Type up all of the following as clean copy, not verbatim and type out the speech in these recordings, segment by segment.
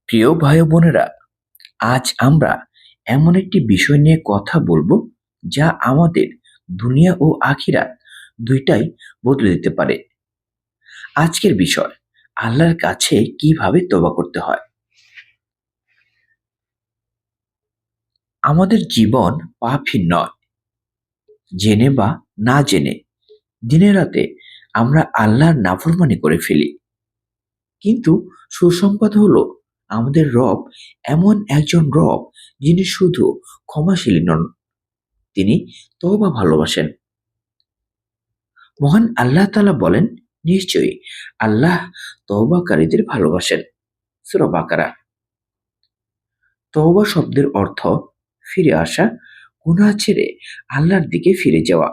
প্রিয় ভাই বোনেরা, আজ আমরা এমন একটি বিষয় নিয়ে কথা বলবো যা আমাদের দুনিয়া ও আখিরাত দুইটাই বদলে দিতে পারে। আজকের বিষয় আল্লাহর কাছে কিভাবে তওবা করতে হয়। আমাদের জীবন পাপহীন নয়। জেনে বা না জেনে দিনে রাতে আমরা আল্লাহর নাফরমানি করে ফেলি, কিন্তু সুসংবাদ হলো আমাদের রব এমন একজন রব যিনি শুধু ক্ষমাশীল নন, তিনি তওবা ভালোবাসেন। মহান আল্লাহ তাআলা বলেন, নিশ্চয়ই আল্লাহ তওবাকারীদের ভালোবাসেন। সূরা বাকারা। তওবা শব্দের অর্থ ফিরে আসা, গুনাহ ছেড়ে আল্লাহর দিকে ফিরে যাওয়া।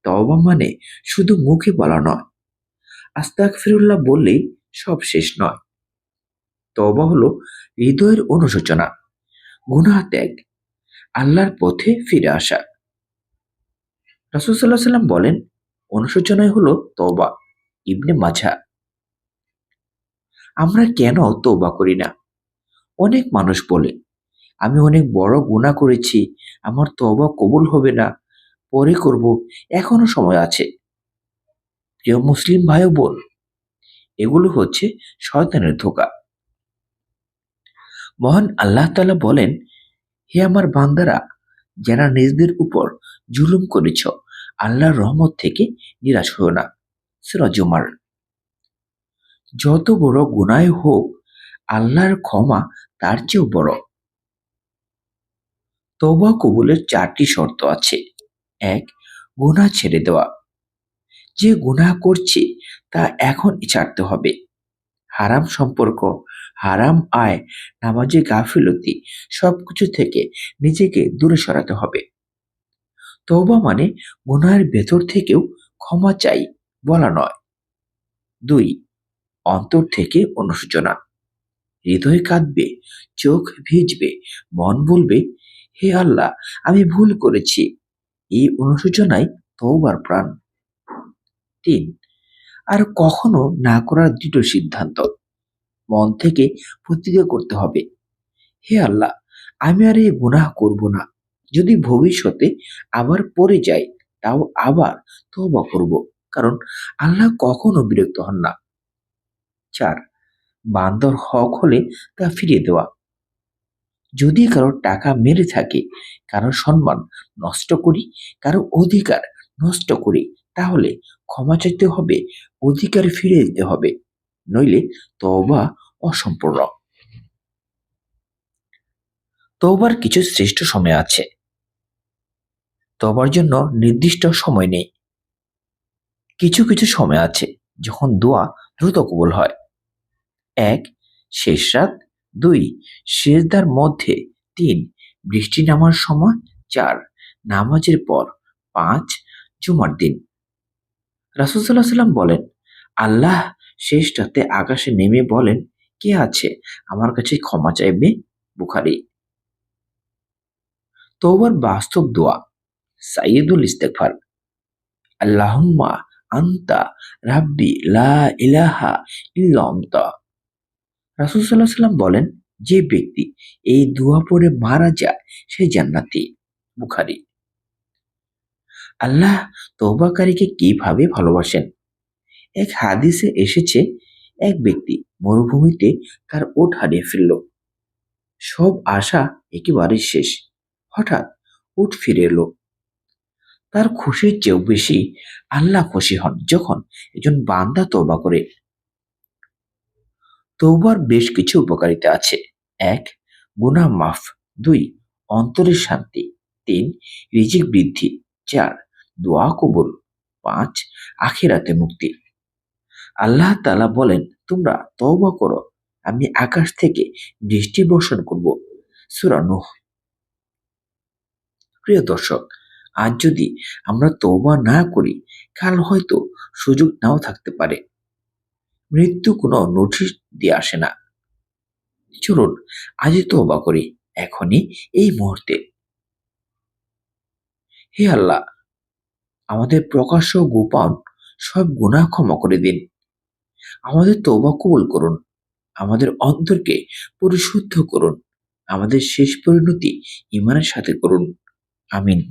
তওবা মানে শুধু মুখে বলা নয়, আস্তাগফিরুল্লাহ বললেই সব শেষ নয়। তওবা হলো হৃদয়ের অনুশোচনা, গুনাহ ত্যাগ, আল্লাহর পথে ফিরে আসা। রাসূল সাল্লাল্লাহু আলাইহি ওয়াসাল্লাম বলেন, অনুশোচনাই হলো তওবা। ইবনে মাজাহ। আমরা কেন তওবা করি না? অনেক মানুষ বলে, আমি অনেক বড় গুনাহ করেছি, আমার তওবা কবুল হবে না, পরে করব, এখনো সময় আছে। প্রিয় মুসলিম ভাই ও বোন, এগুলো হচ্ছে শয়তানের ধোঁকা। মহান আল্লাহ তাআলা বলেন, হে আমার বান্দারা, যারা নিজেদের উপর জুলুম করেছ, আল্লাহর রহমত থেকে নিরাশ হও না। সূরা জুমার। যত বড় গুনাহ হোক, আল্লাহর ক্ষমা তার চেয়েও বড়। তওবা কবুলের 4টি শর্ত আছে। 1. গুনাহ ছেড়ে দেওয়া। যে গুনাহ করছি তা এখনই ছাড়তে হবে। হারাম সম্পর্ক, হারাম আয়, নামাজে গাফিলতি সবকিছু থেকে নিজেকে দূরে সরাতে হবে। তওবা মানে গুনাহের ভেতর থেকেও ক্ষমা চাই বলা নয়। 2. অন্তর থেকে অনুশোচনা। হৃদয় কাঁদবে, চোখ ভিজবে, মন বলবে, হে আল্লাহ, আমি ভুল করেছি। এই অনুশোচনাই তওবার প্রাণ। 3. আর কখনো না করার দৃঢ় সিদ্ধান্ত। মন থেকে প্রতিজ্ঞা করতে হবে, হে আল্লাহ, আমি আর এই গুনাহ করব না। যদি ভবিষ্যতে আবার পড়ে যাই, তাও আবার তওবা করব, কারণ আল্লাহ কখনো বিরক্ত হন না। 4. বান্দার হক হলে তা ফিরিয়ে দেওয়া। যদি কারো টাকা মেরে থাকে, কারো সম্মান নষ্ট করি, কারো অধিকার নষ্ট করি, তাহলে ক্ষমা চাইতে হবে, অধিকার ফিরিয়ে দিতে হবে, নইলে তওবা অসম্পূর্ণ। তওবার কিছু শ্রেষ্ঠ সময় আছে। তওবার জন্য নির্দিষ্ট সময় নেই। কিছু কিছু সময় আছে যখন দোয়া দ্রুত কবুল হয়। 1. শেষ রাত। 2. সিজদার মধ্যে। 3. বৃষ্টি নামার সময়। 4. নামাজের পর। 5. জুমার দিন। রাসূল সাল্লাল্লাহু আলাইহি ওয়াসাল্লাম বলেন, আল্লাহ শেষ রাতে আকাশে নেমে বলেন, কে আছে আমার কাছে ক্ষমা চাইবে? বুখারী। তওবার বাস্তব দোয়া। সাইয়্যিদুল ইস্তেগফার। আল্লাহুম্মা আনতা রাব্বি লা ইলাহা ইল্লা আনতা। রাসূল সাল্লাল্লাহু আলাইহি ওয়াসাল্লাম বলেন, যে ব্যক্তি এই দোয়া পড়ে মারা যায় সে জান্নাতি। বুখারী। আল্লাহ তওবাকারীকে কিভাবে ভালোবাসেন? এক হাদিসে এসেছে, এক ব্যক্তি মরুভূমিতে তার উট হারিয়ে ফেলল। সব আশা একেবারে শেষ। হঠাৎ উট ফিরে এলো। তার খুশির চেয়েও বেশি আল্লাহ খুশি হন যখন একজন বান্দা তওবা করে। তওবার বেশ কিছু উপকারিতা আছে। 1. গুনাহ মাফ। 2. অন্তরের শান্তি। 3. রিজিক বৃদ্ধি। 4. দোয়া কবুল। 5. আখিরাতে মুক্তি। আল্লাহ তাআলা বলেন, তোমরা তওবা করো, আমি আকাশ থেকে বৃষ্টি বর্ষণ করব। সূরা নূহ। প্রিয় দর্শক, আজ যদি আমরা তওবা না করি, কাল হয়তো সুযোগ নাও থাকতে পারে। মৃত্যু কোনো নোটিশ দিয়ে আসে না। চলুন আজই তওবা করি, এখনই, এই মুহূর্তে। হে আল্লাহ, আমাদের প্রকাশ্য ও গোপন সব গুনাহ ক্ষমা করে দিন। আমাদের তওবা কবুল করুন। আমাদের অন্তরকে পরিশুদ্ধ করুন। আমাদের শেষ পরিণতি ঈমানের সাথে করুন। আমিন।